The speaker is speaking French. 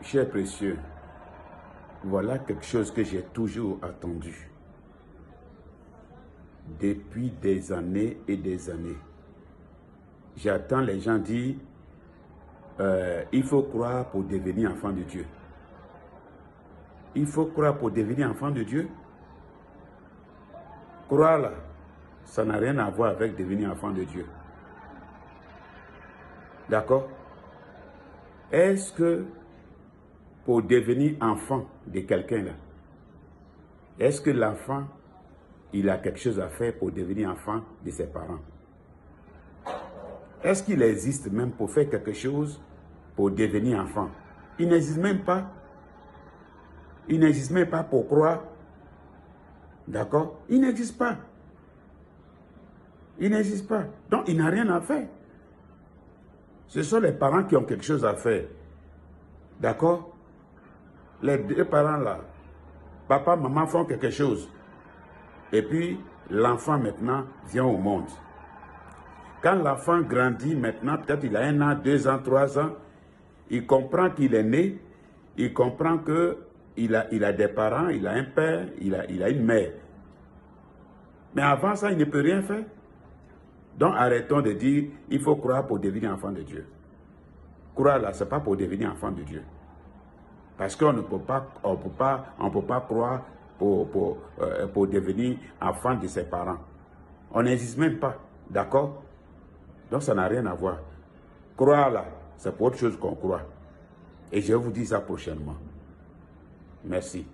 Chers précieux, voilà quelque chose que j'ai toujours attendu depuis des années et des années. J'attends les gens dire il faut croire pour devenir enfant de Dieu. Il faut croire pour devenir enfant de Dieu. Croire là, ça n'a rien à voir avec devenir enfant de Dieu. D'accord? Est-ce que pour devenir enfant de quelqu'un là, est-ce que l'enfant, il a quelque chose à faire pour devenir enfant de ses parents? Est-ce qu'il existe même pour faire quelque chose pour devenir enfant? Il n'existe même pas. Il n'existe même pas pour croire. D'accord? Il n'existe pas. Il n'existe pas. Donc, il n'a rien à faire. Ce sont les parents qui ont quelque chose à faire. D'accord? Les deux parents là, papa, maman font quelque chose. Et puis, l'enfant maintenant vient au monde. Quand l'enfant grandit maintenant, peut-être il a 1 an, 2 ans, 3 ans, il comprend qu'il est né, il comprend qu'il a des parents, il a un père, il a une mère. Mais avant ça, il ne peut rien faire. Donc arrêtons de dire, il faut croire pour devenir enfant de Dieu. Croire là, ce n'est pas pour devenir enfant de Dieu. Parce qu'on ne peut pas, on peut pas croire pour devenir enfant de ses parents. On n'existe même pas, d'accord? Donc ça n'a rien à voir. Croire là, c'est pour autre chose qu'on croit. Et je vais vous dire ça prochainement. Merci.